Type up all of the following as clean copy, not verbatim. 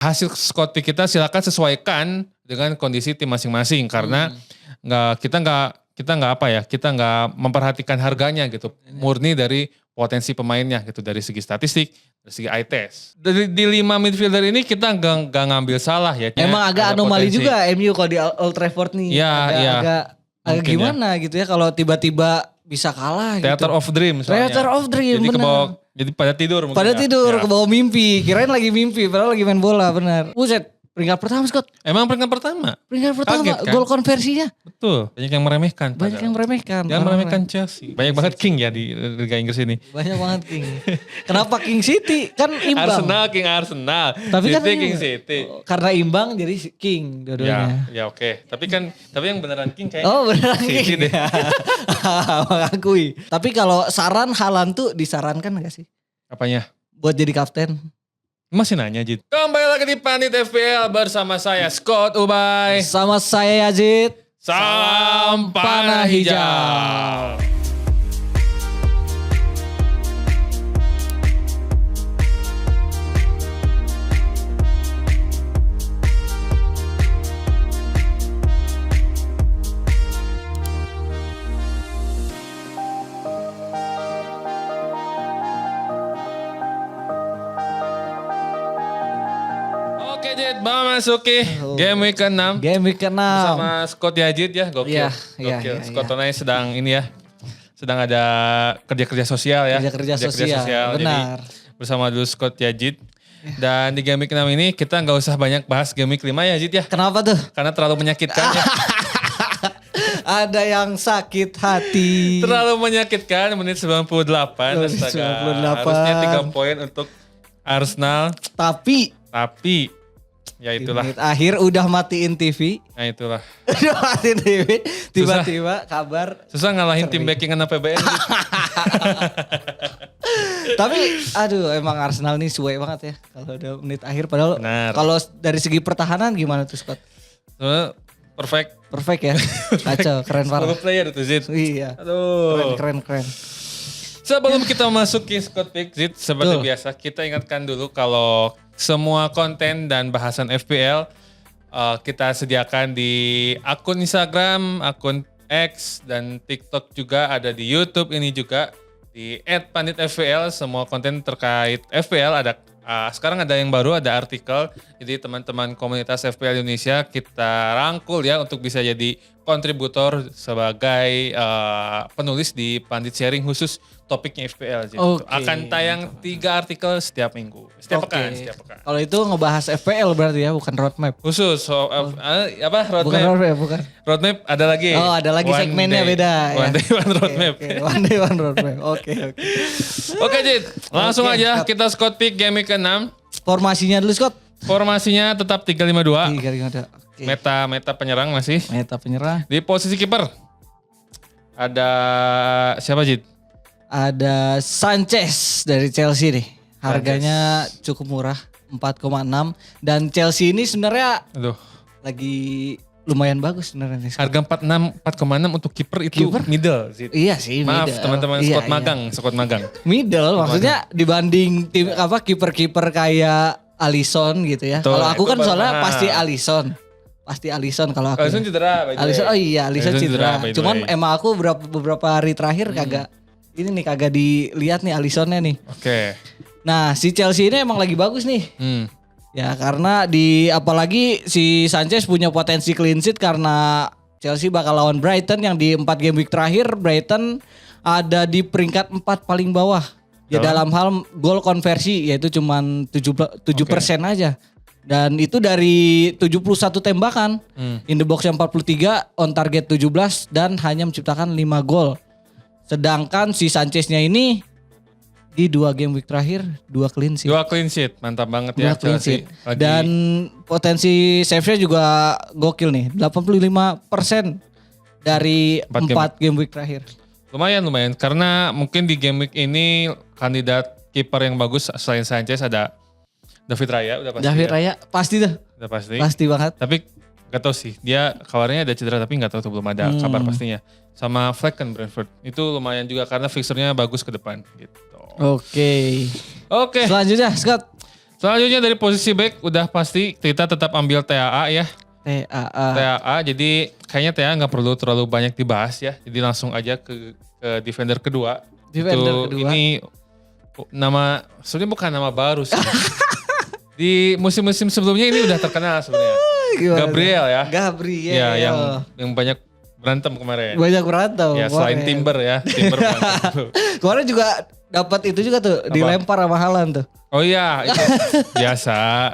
hasil squad pick kita silakan sesuaikan dengan kondisi tim masing-masing karena kita nggak memperhatikan harganya gitu, murni dari potensi pemainnya gitu, dari segi statistik, dari segi eye test. Di 5 midfielder ini kita nggak ngambil salah ya. Emang agak anomali potensi. juga MU kalau di Old Trafford nih. Agak gimana gitu ya kalau tiba-tiba bisa kalah gitu. Theater of Dream soalnya. Theater of Dream, benar. Jadi pada tidur mungkin. Pada tidur, ke bawah mimpi. Kirain lagi mimpi, padahal lagi main bola, benar. Buset, peringkat pertama Scott. Emang peringkat pertama? Peringkat pertama, Kaget, kan? gol konversinya. Betul, banyak yang meremehkan. Jangan meremehkan Chelsea. Banyak banget King ya di Liga Inggris ini. Banyak banget King. Kenapa King City? Kan imbang. King Arsenal. Tapi City, kan King City. Karena imbang jadi King dua-duanya. Ya oke. Tapi yang beneran King kayak beneran City King deh. Mengakui. Tapi kalau saran Haaland tuh disarankan gak sih? Apanya? Buat jadi kapten. Masih nanya Jit. Kembali lagi di Pandit FPL bersama saya Scott Ubay. Sama saya Yazid. Salam Panah Hijau. Oke Jit, memasuki game week ke-6. Game week ke-6. Bersama Scott Yazid ya, gokil. Iya. Scott Tonai sedang ini ya, sedang ada kerja-kerja sosial ya. Kerja-kerja sosial, benar. Jadi bersama dulu Scott Yazid. Dan di game week 6 ini kita gak usah banyak bahas game week 5 ya Yazid ya. Kenapa tuh? Karena terlalu menyakitkan ya. Ada yang sakit hati. Terlalu menyakitkan, menit 98. Astaga. Harusnya 3 poin untuk Arsenal. Tapi ya itulah. menit akhir udah matiin TV. Nah itulah. Udah matiin TV. Tiba-tiba kabar. Susah ngalahin tim backingan APBN. Tapi aduh emang Arsenal nih suwe banget ya. Kalau udah menit akhir. Padahal Benar. kalau dari segi pertahanan gimana tuh Scott? Perfect. Perfect ya. Kacau, keren parah. 10 player itu Zid. Iya. Aduh. Keren. Sebelum kita masuk ke Scott Pick Zid, seperti biasa kita ingatkan dulu kalau semua konten dan bahasan FPL kita sediakan di akun Instagram, akun X dan TikTok juga, ada di YouTube ini juga di @panditfpl. Semua konten terkait FPL ada. Sekarang ada yang baru, ada artikel. Jadi teman-teman komunitas FPL Indonesia kita rangkul ya untuk bisa jadi kontributor sebagai penulis di Pandit Sharing khusus topiknya FPL. Akan tayang 3 artikel setiap minggu, setiap pekan. Kalau itu ngebahas FPL berarti ya, bukan roadmap. Khusus apa roadmap? Bukan roadmap, bukan. Roadmap ada lagi. Oh, ada lagi segmennya beda. One day one roadmap. One day one roadmap. Oke. Oke, Jit. Langsung aja kita Scott Pick game week ke-6. Formasinya dulu Scott. Formasinya tetap 3-5-2. 3-5-2. Okay. Meta penyerang masih. Meta penyerang. Di posisi kiper ada siapa Jit? Ada Sanchez dari Chelsea nih. Harganya cukup murah, 4,6. Dan Chelsea ini sebenarnya lagi lumayan bagus sebenarnya. Harga 4,6 untuk kiper itu middle. Zid. Iya sih, maaf middle. Teman-teman squad magang. Middle maksudnya dibanding tim kiper-kiper kayak Alisson gitu ya. Kalau aku kan soalnya pasti Alisson kalau aku. Alisson cedera. Alisson cedera. Cuman emang aku beberapa hari terakhir kagak dilihat nih Alissonnya nih. Oke. Nah si Chelsea ini emang lagi bagus nih. Ya karena apalagi si Sanchez punya potensi clean sheet karena Chelsea bakal lawan Brighton yang di 4 game week terakhir Brighton ada di peringkat 4 paling bawah. Ya dalam hal gol konversi yaitu cuman 7% aja. Dan itu dari 71 tembakan. In the box yang 43, on target 17 dan hanya menciptakan 5 gol. Sedangkan si Sancheznya ini di 2 game week terakhir 2 clean sheet. 2 clean sheet, mantap banget ya Chelsea. Dan potensi save-nya juga gokil nih, 85% dari 4 game week terakhir. Lumayan karena mungkin di game week ini kandidat kiper yang bagus selain Sanchez ada David Raya udah pasti. David Raya pasti dah. Udah pasti. Pasti banget. Tapi gak tahu sih, dia kabarnya ada cedera tapi gak tahu tuh, belum ada kabar pastinya. Sama Fleck kan Brentford, itu lumayan juga karena fixturnya bagus ke depan gitu. Oke. Selanjutnya Scott. Selanjutnya dari posisi back udah pasti kita tetap ambil TAA ya. TAA, jadi kayaknya TAA nggak perlu terlalu banyak dibahas ya. Jadi langsung aja ke defender kedua. Ini nama sebenarnya bukan nama baru sih. Di musim-musim sebelumnya ini udah terkenal sebenarnya. Gabriel ya. Gabriel. Ya, yang banyak berantem kemarin. Banyak berantem. Ya, selain Timber ya. Timber berantem. Kemarin juga dapat itu juga tuh, dilempar sama Haaland tuh. Oh iya, itu biasa.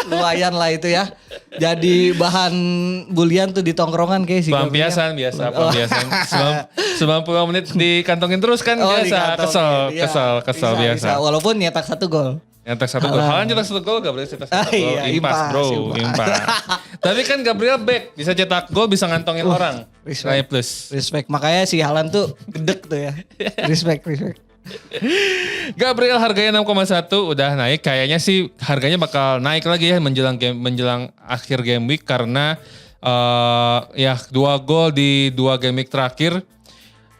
Lumayan lah itu ya. Jadi bahan bulian tuh di tongkrongan kayak sih. Pelampiasan biasa. 90 menit dikantongin terus kan biasa. Kesel biasa. Walaupun nyetak 1 gol. Nyetak 1 gol. Haaland nyetak 1 gol, Gabriel cetak 1 gol. Impas bro, impas. Tapi kan Gabriel back, bisa cetak gol, bisa ngantongin orang. Respect. Makanya si Haaland tuh gedek tuh ya. Respect. Gabriel harganya 6,1 udah naik. Kayaknya sih harganya bakal naik lagi ya menjelang akhir game week karena 2 gol di 2 game week terakhir.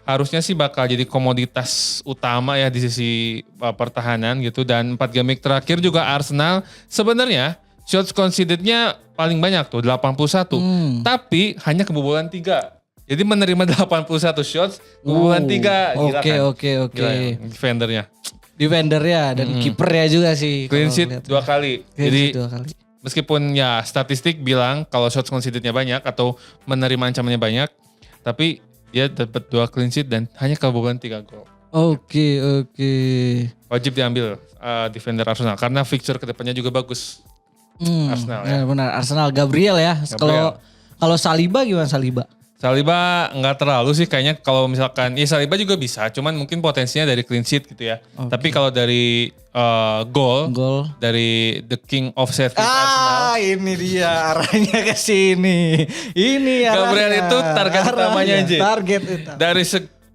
Harusnya sih bakal jadi komoditas utama ya di sisi pertahanan gitu. Dan 4 game week terakhir juga Arsenal sebenarnya shots conceded-nya paling banyak tuh 81. Tapi hanya kebobolan 3. Jadi menerima 81 shots, kebobolan 3. Gila kan? Oke. Defendernya dan kipernya juga sih. Clean sheet 2 kali. Jadi meskipun ya statistik bilang kalau shots conceded-nya banyak atau menerima ancamannya banyak. Tapi dia dapat 2 clean sheet dan hanya kebobolan 3 gol. Oke. Wajib diambil defender Arsenal karena fixture kedepannya juga bagus. Arsenal ya. Benar, Arsenal Gabriel ya. Kalau Saliba gimana Saliba? Saliba nggak terlalu sih kayaknya kalau misalkan ya Saliba juga bisa, cuman mungkin potensinya dari clean sheet gitu ya. Tapi kalau dari gol dari the king of set piece Arsenal. Ini dia arahnya ke sini. Ini arahnya. Gabriel itu target utamanya aja. Target utama.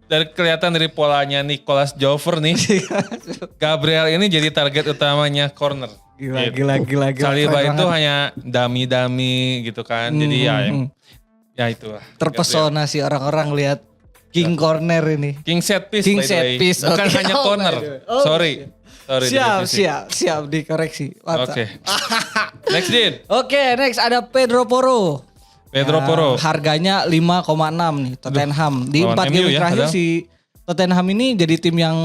Dari kelihatan dari polanya Nicolas Jover nih. Gabriel ini jadi target utamanya corner. Gila. Saliba itu hanya dummy gitu kan. Jadi ya itulah. Terpesona sih orang-orang lihat King Corner ini. King set piece. Bukan hanya corner. Sorry. Siap dikoreksi. Oke. Next Din. Oke, next ada Pedro Porro. Harganya 5,6 nih Tottenham. Di 4 game terakhir si Tottenham ini jadi tim yang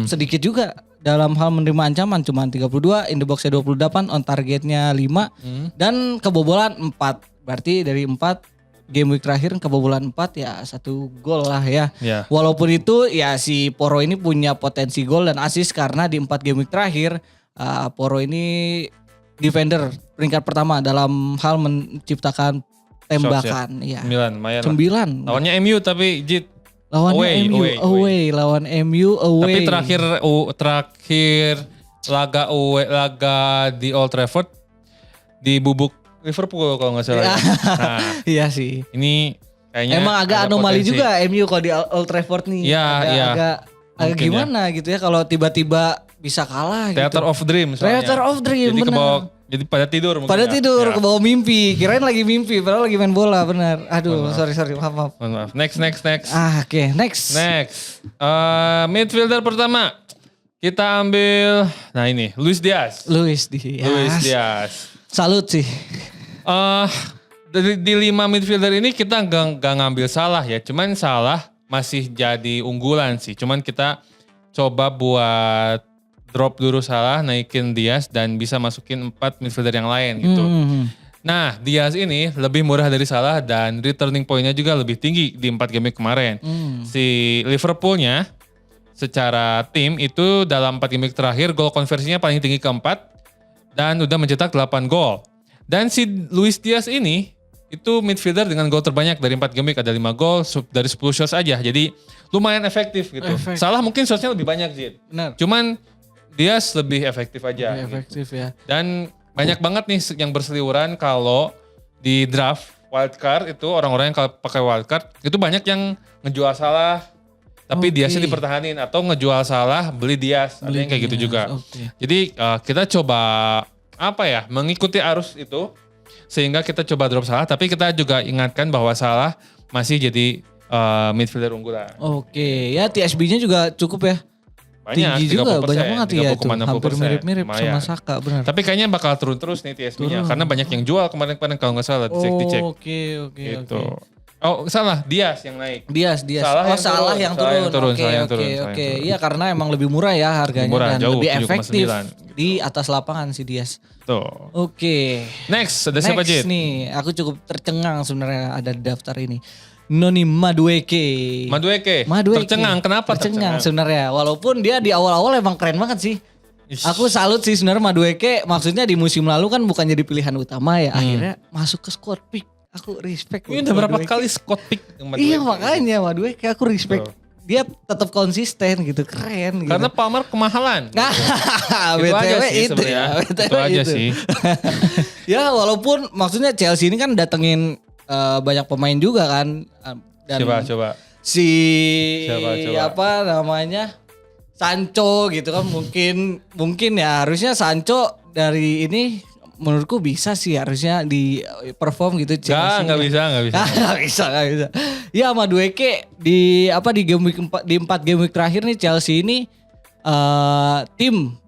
sedikit juga dalam hal menerima ancaman, cuma 32, in the box-nya 28, on targetnya 5 dan kebobolan 4. Berarti dari 4 game week terakhir kebobolan 4 ya 1 gol lah ya. Walaupun itu ya si Porro ini punya potensi gol dan assist karena di 4 game week terakhir Porro ini defender peringkat pertama dalam hal menciptakan tembakan. Ya. 9. Lawannya MU tapi Jit. Lawan MU away. Tapi terakhir laga di Old Trafford di bubuk Liverpool kalau nggak salah. Iya sih. Ini kayaknya emang agak anomali juga MU kalau di Old Trafford nih. Iya. Agak gimana gitu ya kalau tiba-tiba bisa kalah Theater gitu. of Dream soalnya. Theater of Dream jadi benar. Jadi pada tidur mungkin. Ke bawah mimpi. Kirain lagi mimpi padahal lagi main bola benar. Aduh, sorry maaf. Next. Oke, next. Midfielder pertama. Kita ambil ini Luis Diaz. Salut sih. Di 5 midfielder ini kita gak ngambil Salah ya. Cuman Salah masih jadi unggulan sih. Cuman kita coba buat drop dulu Salah, naikin Diaz dan bisa masukin 4 midfielder yang lain gitu. Nah Diaz ini lebih murah dari Salah dan returning point-nya juga lebih tinggi di 4 game kemarin. Si Liverpoolnya secara tim itu dalam 4 game terakhir gol konversinya paling tinggi keempat. Dan udah mencetak 8 gol. Dan si Luis Diaz ini itu midfielder dengan gol terbanyak dari 4 game ada 5 gol dari 10 shots aja. Jadi lumayan efektif gitu. Salah mungkin shotsnya lebih banyak Zid. Benar. Cuman Diaz lebih efektif aja. Efektif ya. Dan banyak banget nih yang berseliweran kalau di draft wildcard itu orang-orang yang kalau pakai wildcard itu banyak yang ngejual Salah. Tapi Diaznya dipertahanin atau ngejual Salah beli Diaz. Ada yang kayak gitu juga. Jadi kita coba mengikuti arus itu sehingga kita coba drop Salah. Tapi kita juga ingatkan bahwa Salah masih jadi midfielder unggulan. Ya TSB-nya juga cukup ya. tinggi juga, banyak banget ya itu. 30,60%. Hampir mirip-mirip Lumayan. sama Saka, benar. Tapi kayaknya bakal turun terus nih TSB-nya karena banyak yang jual kemarin-kemarin kalau nggak salah dicek. Oke. Gitu. Oh salah, Dias yang naik. Dias. Salah yang turun. Oke. Iya karena emang lebih murah ya harganya murah, dan jauh, lebih efektif 7,9. di atas lapangan si Dias. Tuh. Oke. Next, ada siapa Jit? Nih, aku cukup tercengang sebenarnya ada di daftar ini. Noni Madueke. Tercengang, kenapa tercengang? Sebenarnya, walaupun dia di awal-awal emang keren banget sih. Aku salut sih sebenarnya Madueke, maksudnya di musim lalu kan bukan jadi pilihan utama ya, akhirnya masuk ke squad pick. Aku respect. Ini udah berapa kali squad pick? Iya makanya Madueke aku respect. Dia tetap konsisten gitu, keren gitu. Karena Palmer kemahalan. Itu aja sih sebenarnya. Itu aja sih. Ya walaupun maksudnya Chelsea ini kan datengin banyak pemain juga kan. Dan Coba. Siapa? Apa namanya? Sancho gitu kan mungkin ya harusnya Sancho dari ini menurutku bisa sih harusnya di perform gitu Chelsea. Enggak bisa. Enggak bisa. Ya Madueke di game week 4 di 4 game week terakhir nih Chelsea ini tim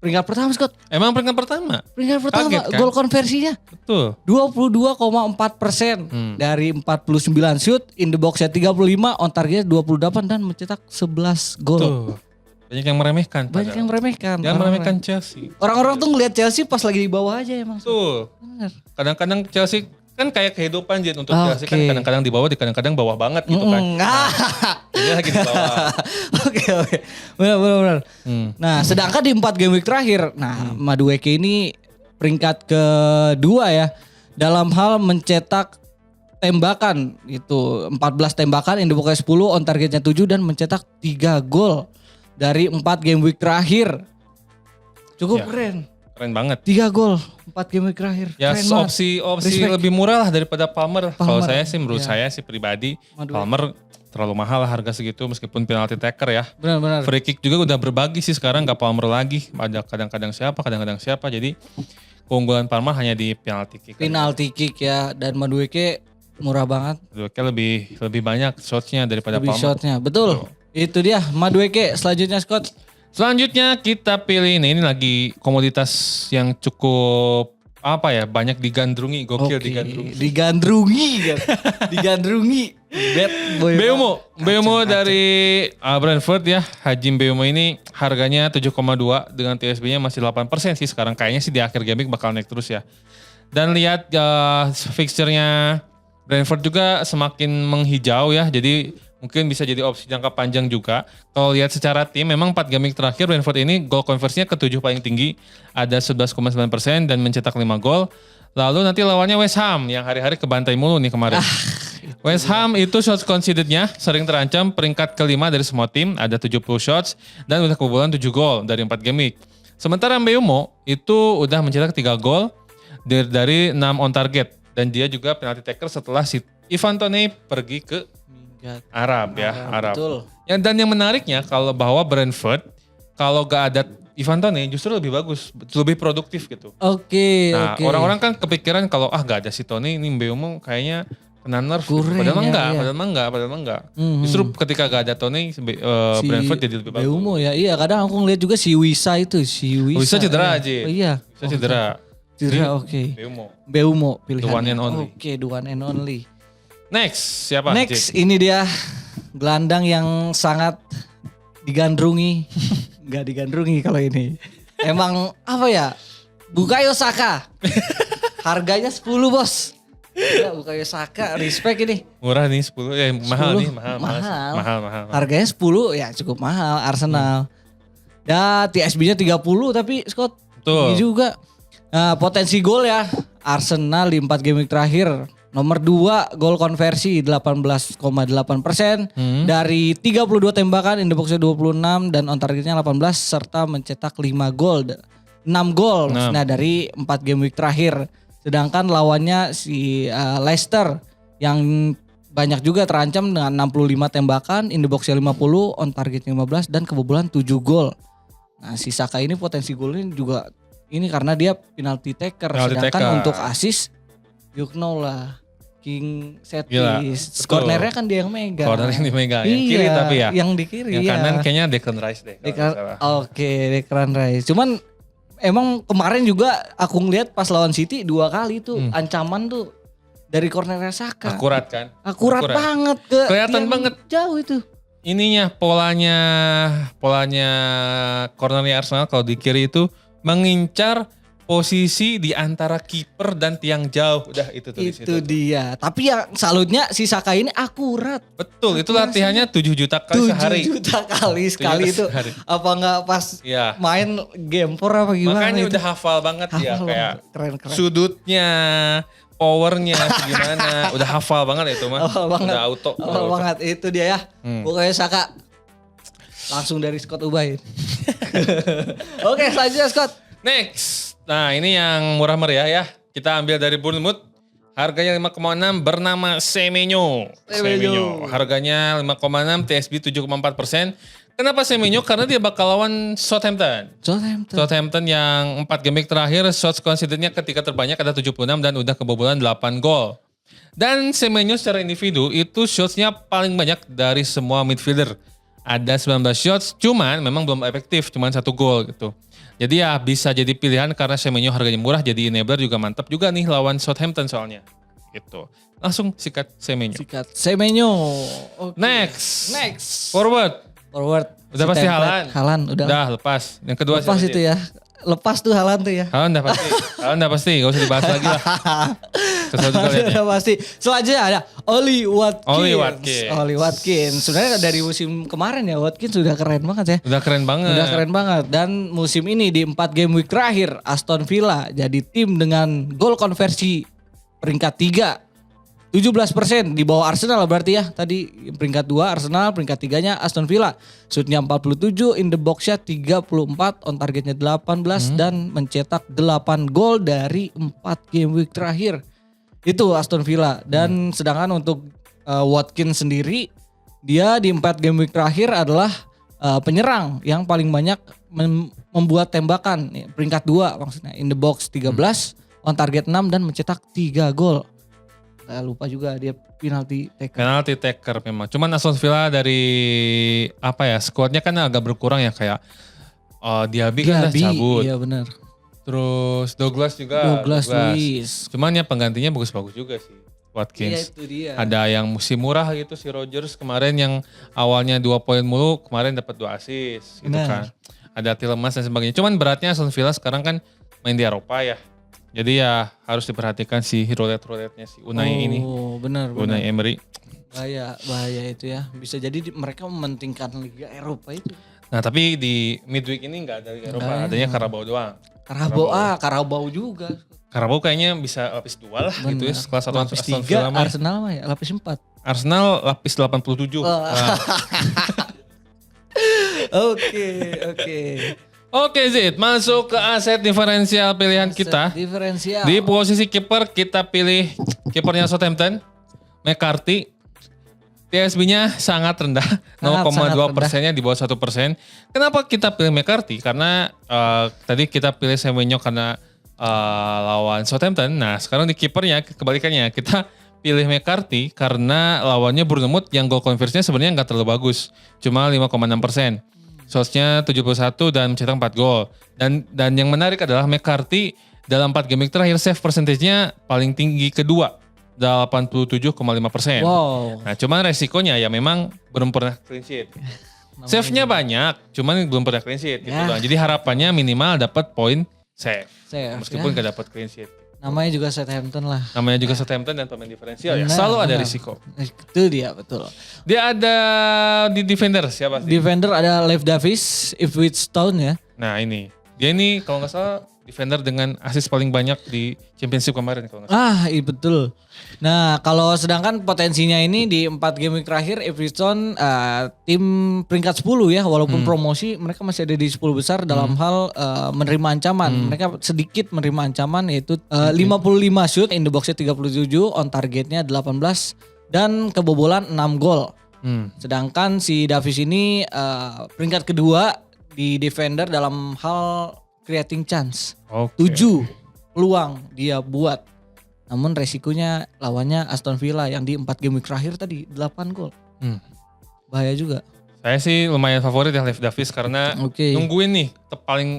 peringkat pertama Scott. Emang peringkat pertama? Kaget, kan? Gol konversinya. Betul. 22,4% dari 49 shoot, in the box 35, on targetnya 28 dan mencetak 11 gol. Tuh. Banyak yang meremehkan. Jangan meremehkan Chelsea. Orang-orang tuh ngelihat Chelsea pas lagi di bawah aja emang. Tuh. Bener. Kadang-kadang Chelsea kan kayak kehidupan Jit untuk Chelsea kan kadang-kadang di bawah, kadang-kadang bawah banget gitu kan. Dia lagi di bawah. Oke. Benar. Nah, sedangkan di 4 game week terakhir, Madueke ini peringkat kedua ya dalam hal mencetak tembakan itu 14 tembakan, in the box 10, on targetnya 7 dan mencetak 3 gol dari 4 game week terakhir. Cukup keren. Keren banget. 3 gol 4 game week terakhir. Ya keren opsi lebih murah lah daripada Palmer. Kalau saya sih menurut saya sih pribadi Palmer terlalu mahal lah harga segitu meskipun penalti taker ya. Benar. Free kick juga udah berbagi sih sekarang, gak Palmer lagi. Ada kadang-kadang siapa. Jadi keunggulan Palmer hanya di penalti kick. Penalti kick ya, dan Madueke murah banget. Madueke lebih banyak shotsnya daripada Lebih Palmer. shotnya, betul. Itu dia Madueke. Selanjutnya Scott. Selanjutnya kita pilih ini lagi komoditas yang cukup banyak digandrungi, gokil digandrungi. Bad boy. Mbeumo dari Brentford ya. Hajim Mbeumo ini harganya 7,2 dengan TSB-nya masih 8% sih sekarang. Kayaknya sih di akhir game bakal naik terus ya. Dan lihat fixture-nya Brentford juga semakin menghijau ya. Jadi mungkin bisa jadi opsi jangka panjang juga. Kalau lihat secara tim, memang 4 game terakhir Brentford ini gol konversinya ke-7 paling tinggi. Ada 11,9% dan mencetak 5 gol. Lalu nanti lawannya West Ham yang hari-hari kebantai mulu nih kemarin. West Ham itu shots conceded-nya sering terancam peringkat kelima dari semua tim. Ada 70 shots dan udah kebobolan 7 gol dari 4 game week. Sementara Mbeumo itu udah mencetak 3 gol dari 6 on target. Dan dia juga penalti taker setelah si Ivan Toney pergi ke Arab. Betul. Dan yang menariknya bahwa Brentford kalau gak ada Ivan Toney justru lebih bagus, lebih produktif gitu. Oke. Orang-orang kan kepikiran kalau gak ada si Toney ini Mbeumo kayaknya kena nerf. Padahal enggak. Justru ketika gak ada Toney Brentford jadi lebih bagus. Mbeumo ya, iya kadang aku ngeliat juga si Wisa Wisa cedera aja. Iya. Wisa cedera. Oke. Mbeumo pilihan. The one and only. Oke, the one and only. Next, siapa? Ini dia gelandang yang sangat digandrungi. Enggak digandrungi kalau ini. Emang Bukayo Saka. Harganya 10 bos. Ya, Bukayo Saka, respect ini. Murah nih 10, mahal nih, mahal. Harganya 10 ya cukup mahal Arsenal. Dan TSB-nya 30 tapi Scott tinggi juga. Nah, potensi gol ya. Arsenal di 4 game week terakhir. Nomor 2 gol konversi 18,8% dari 32 tembakan, in the box 26 dan on targetnya 18 serta mencetak 5 gol. 6 gol dari 4 game week terakhir. Sedangkan lawannya si Leicester yang banyak juga terancam dengan 65 tembakan, in the box 50, on target 15 dan kebobolan 7 gol. Nah, si Saka ini potensi golnya juga ini karena dia penalti taker. Sedangkan untuk assist you know lah making set Gila, piece. betul. Cornernya kan dia yang megang. Corner yang dimegang, yang Iya, kiri tapi ya. Yang di kiri Yang ya. kanan kayaknya Declan Rice deh. kalau nggak salah. Oke, Declan Rice. Cuman emang kemarin juga aku ngeliat pas lawan City 2 kali tuh ancaman tuh dari cornernya Saka. Akurat kan? Akurat banget ke Kelihatan yang banget. jauh itu. Ininya polanya cornernya Arsenal kalau di kiri itu mengincar posisi di antara kiper dan tiang jauh. Udah itu tuh di situ. Itu dia. Tapi yang salutnya si Saka ini akurat. Betul, itu latihannya 7 juta kali 7 sehari. juta kali sekali itu. sehari. Apa enggak pas Iya. main game for apa gimana Makanya itu? udah hafal banget ya Hafal kayak banget. Keren. sudutnya, powernya gimana. Udah hafal banget itu mah. Hafal banget. Udah auto. Hafal banget itu dia ya. Pokoknya Saka langsung dari Scott Ubay. Oke, selanjutnya Scott. Next. Nah ini yang murah meriah ya. Kita ambil dari Bournemouth. Harganya 5,6 bernama Semenyo. Harganya 5,6 TSB 7,4%. Kenapa Semenyo? Karena dia bakal lawan Southampton. Southampton yang 4 game week terakhir shots conceded-nya ketika terbanyak ada 76 dan udah kebobolan 8 gol. Dan Semenyo secara individu itu shots-nya paling banyak dari semua midfielder. Ada 19 shots, cuman memang belum efektif, cuman 1 gol gitu. Jadi ya bisa jadi pilihan karena Semenyo harganya murah, jadi enabler juga mantap juga nih lawan Southampton soalnya. Gitu. Langsung sikat Semenyo. Okay. Next. Forward. Udah pasti Haaland udah. Udah lepas. Yang kedua lepas siapa itu dia? ya. Lepas tuh Haaland tuh ya. Haaland udah pasti. Gak usah dibahas lagi lah. Kesel juga liatnya. Udah pasti. Selanjutnya ada Oli Watkins. Sebenarnya dari musim kemarin ya Watkins sudah keren banget ya. Udah keren banget. Dan musim ini di 4 game week terakhir Aston Villa jadi tim dengan gol konversi peringkat 3. 17% di bawah Arsenal berarti ya. Tadi peringkat 2 Arsenal, peringkat 3-nya Aston Villa. Shootnya 47, in the box-nya 34, on targetnya 18 dan mencetak 8 gol dari 4 game week terakhir. Itu Aston Villa. Dan sedangkan untuk Watkins sendiri, dia di 4 game week terakhir adalah penyerang yang paling banyak membuat tembakan. Peringkat 2 maksudnya, in the box 13, on target 6 dan mencetak 3 gol. Lupa juga dia penalti taker memang. Cuman Aston Villa dari skuadnya kan agak berkurang ya kayak Diaby kan udah cabut. Iya benar. Terus Douglas juga. Douglas Luiz. Cuman ya penggantinya bagus-bagus juga sih. Watkins. Iya itu dia. Ada yang musim murah gitu si Rodgers kemarin yang awalnya 2 poin mulu kemarin dapat 2 assist gitu kan. Ada Tielemans dan sebagainya. Cuman beratnya Aston Villa sekarang kan main di Eropa ya. Jadi ya harus diperhatikan si roulette-nya si Unai ini. Oh benar. Unai Emery. Bahaya itu ya. Bisa jadi mereka mementingkan Liga Eropa itu. Nah tapi di midweek ini nggak ada Liga Eropa. Adanya Carabao doang. Carabao juga. Carabao kayaknya bisa lapis 2 lah gitu ya. Kelas 1 lapis 3, Arsenal mah ya lapis 4. Arsenal lapis 87. Oke Zid, masuk ke aset diferensial pilihan kita. Di posisi kiper kita pilih kipernya Southampton, McCarthy. TSB-nya sangat rendah, 0,2%-nya di bawah 1%. Kenapa kita pilih McCarthy? Karena tadi kita pilih Semenyo karena lawan Southampton. Nah sekarang di kipernya kebalikannya, kita pilih McCarthy karena lawannya Bournemouth yang goal conversion-nya sebenarnya nggak terlalu bagus, cuma 5,6%. Shots-nya 71 dan mencetak 4 gol. Dan yang menarik adalah McCarthy dalam 4 game terakhir save percentage-nya paling tinggi kedua, 87,5%. Wow. Nah, cuman resikonya ya memang belum pernah clean sheet. Save-nya banyak, cuman belum pernah clean sheet gitu doang. Jadi harapannya minimal dapat poin save. Meskipun gak dapat clean sheet. Namanya juga Southampton lah. Namanya juga Southampton dan pemain diferensial ya. Selalu ada risiko. Itu dia betul. Dia ada di defender siapa sih? Defender ada Lev Davis, Ipswich Town ya. Nah ini. Dia ini kalau gak salah defender dengan assist paling banyak di Championship kemarin kalau nggak salah. Iya betul. Nah kalau sedangkan potensinya ini di 4 game week terakhir Everton tim peringkat 10 ya. Walaupun promosi mereka masih ada di 10 besar dalam hal menerima ancaman. Mereka sedikit menerima ancaman yaitu 55 shoot, in the box-nya 37, on targetnya 18 dan kebobolan 6 gol. Sedangkan si Davis ini peringkat kedua di defender dalam hal creating chance. 7 peluang dia buat. Namun resikonya lawannya Aston Villa yang di 4 game week terakhir tadi 8 gol. Bahaya juga. Saya sih lumayan favorit yang Leif Davis karena nungguin nih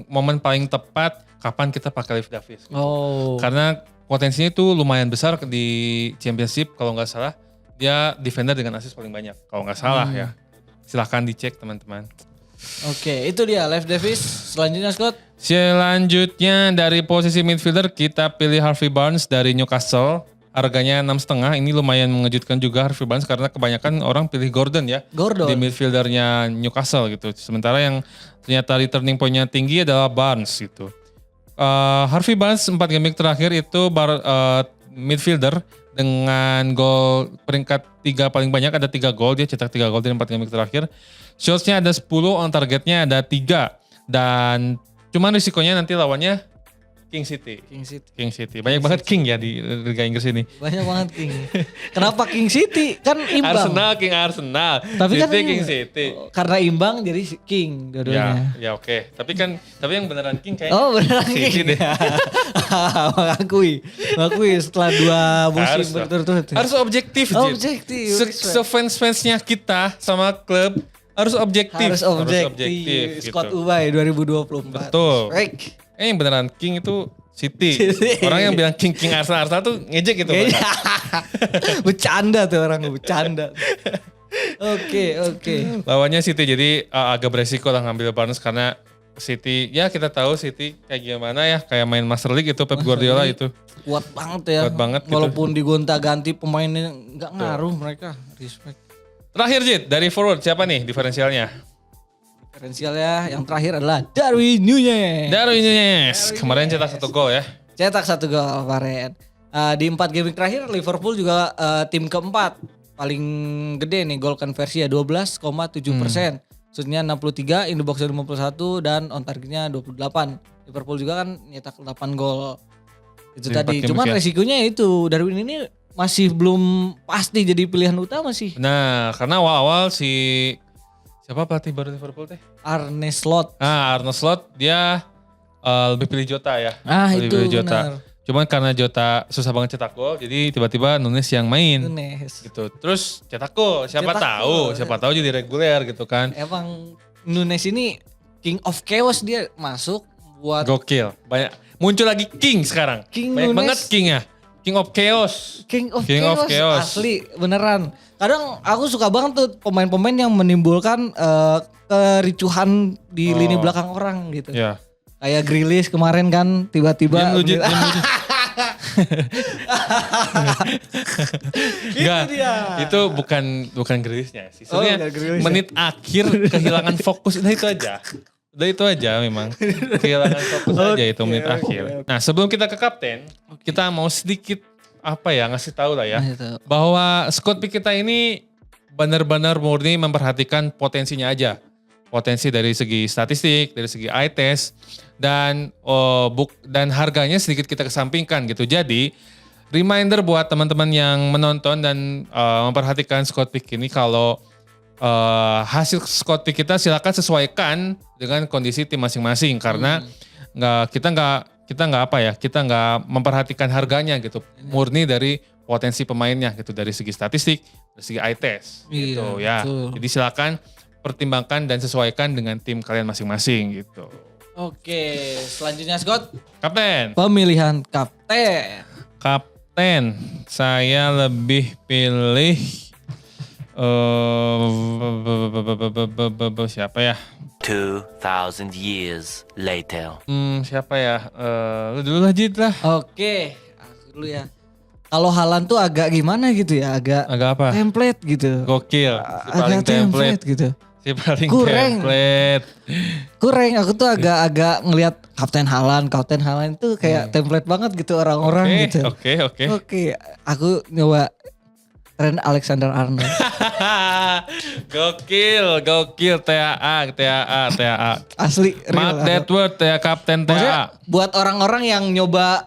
momen paling tepat kapan kita pakai Leif Davis. Karena potensinya itu lumayan besar di Championship kalau nggak salah. Dia defender dengan assist paling banyak kalau nggak salah ya. Silahkan dicek teman-teman. Oke, itu dia Leif Davis. Selanjutnya Scott. Selanjutnya dari posisi midfielder kita pilih Harvey Barnes dari Newcastle. Harganya 6,5. Ini lumayan mengejutkan juga Harvey Barnes karena kebanyakan orang pilih Gordon ya. Di midfieldernya Newcastle gitu. Sementara yang ternyata returning point-nya tinggi adalah Barnes gitu. Harvey Barnes 4 game terakhir itu midfielder dengan gol peringkat 3 paling banyak, ada 3 gol. Dia cetak 3 gol di 4 game terakhir. Shots-nya ada 10, on targetnya ada 3. Dan cuman risikonya nanti lawannya King City. Banyak banget King ya di Liga Inggris ini. Banyak banget King. Kenapa King City? Kan imbang. Arsenal. Tapi City, kan King City. Karena imbang jadi King dua-duanya. Ya oke. Tapi yang beneran King kayaknya. Beneran City King. deh. Mengakui setelah 2 musim berturut-turut. Harus objektif. Fans-fansnya kita sama klub harus objektif. Scott gitu. Ubay 2024. Betul. Yang beneran King itu City. Orang yang bilang King Arsenal tuh ngejek gitu. Bercanda tuh orang, bercanda. Oke. Lawannya City, jadi agak beresiko lah ngambil Barnes karena City, ya kita tahu City kayak gimana ya, kayak main Master League itu Pep Guardiola itu. Kuat banget ya. Kuat banget gitu. Walaupun digonta-ganti pemainnya nggak ngaruh mereka. Respect. Terakhir Jit, dari forward siapa nih diferensialnya? Diferensialnya yang terakhir adalah Darwin Núñez. Kemarin cetak 1 gol ya. Cetak 1 gol kemarin. Di 4 game terakhir Liverpool juga tim keempat. Paling gede nih gol konversi ya 12,7%. Shootnya 63, in the box 51 dan on targetnya 28. Liverpool juga kan nyetak 8 gol. Itu tadi. Cuman resikonya itu Darwin ini masih belum pasti jadi pilihan utama sih. Nah, karena awal-awal siapa pelatih baru Liverpool teh? Arne Slot. Arne Slot dia lebih pilih Jota ya. Lebih itu pilih Jota. Benar. Cuman karena Jota susah banget cetak gol, jadi tiba-tiba Núñez yang main. Gitu. Terus cetak gol, siapa tahu jadi reguler gitu kan. Emang Núñez ini King of Chaos, dia masuk buat gokil. Banyak muncul lagi King sekarang. Banyak Núñez. Banget King ya. King of Chaos. Asli beneran. Kadang aku suka banget tuh pemain-pemain yang menimbulkan kericuhan di lini belakang orang gitu. Yeah. Kayak Grealish kemarin kan tiba-tiba. Itu bukan Grealishnya sih. Sebenarnya menit akhir kehilangan fokus, udah itu aja memang. Kehilangan fokus aja itu menit akhir. Nah, sebelum kita ke kapten, kita mau sedikit ngasih tahu lah ya. Bahwa squad pick kita ini benar-benar murni memperhatikan potensinya aja. Potensi dari segi statistik, dari segi eye test, dan harganya sedikit kita kesampingkan gitu. Jadi reminder buat teman-teman yang menonton dan memperhatikan squad pick ini, kalau hasil squad pick kita silakan sesuaikan dengan kondisi tim masing-masing, karena kita nggak memperhatikan harganya gitu, murni dari potensi pemainnya gitu, dari segi statistik, dari segi eye test gitu ya. Betul. Jadi silakan pertimbangkan dan sesuaikan dengan tim kalian masing-masing gitu. Oke, selanjutnya Scott. Kapten. Pemilihan kapten. Kapten, saya lebih pilih siapa ya? 2,000 years later. Siapa ya? Lu dulu lah Jit lah. Oke, aku dulu ya. Kalau Haaland tuh agak gimana gitu ya, agak apa? Template gitu. Gokil. Agak template gitu. Si paling template. Kurang, aku tuh agak ngelihat Kapten Haaland tuh kayak template banget gitu orang-orang gitu. Oke, aku nyoba Trent Alexander-Arnold. Gokil, TAA. Asli. Mark Deadwood ya, Kapten TAA. Buat orang-orang yang nyoba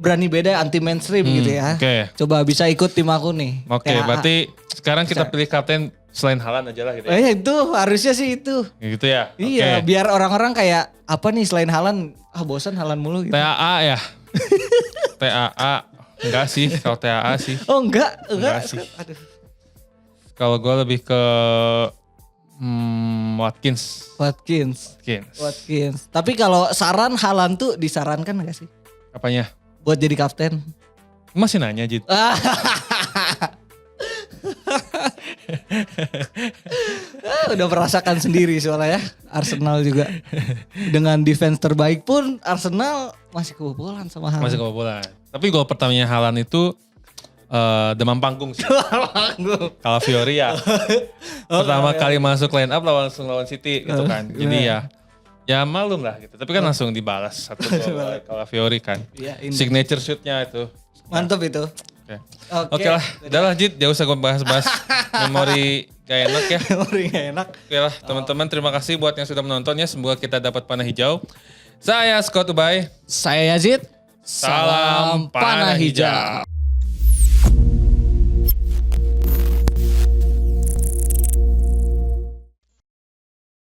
berani beda anti mainstream gitu ya. Coba bisa ikut tim aku nih. Berarti sekarang kita pilih kapten selain Haaland aja lah gitu ya. Itu harusnya sih itu. Gitu ya. Iya, biar orang-orang kayak apa nih selain Haaland, bosan Haaland mulu gitu. TAA ya. TAA. Enggak sih, kalau TAA sih. Oh enggak. sih. Aduh. Kalau gue lebih ke Watkins. Tapi kalau saran Haaland tuh disarankan gak sih? Apanya? Buat jadi kapten. Masih nanya, Jid. Udah merasakan sendiri soalnya ya. Arsenal juga. Dengan defense terbaik pun Arsenal masih kebobolan sama Haaland. Masih kebobolan. Tapi gol pertamanya Haaland itu demam panggung sih. Calafiori ya. Pertama kali masuk line up langsung lawan City gitu kan. Jadi ya malum lah gitu. Tapi kan langsung dibalas satu gol oleh Calafiori kan. Iya, Signature shootnya itu. Mantap itu. Oke lah. Udah lah Jid. Jangan usah gue bahas-bahas memori gak enak ya. Memori gak enak. Oke lah teman-teman, terima kasih buat yang sudah menonton ya. Semoga kita dapat panah hijau. Saya Scott Ubay. Saya Yazid. Salam panah hijau.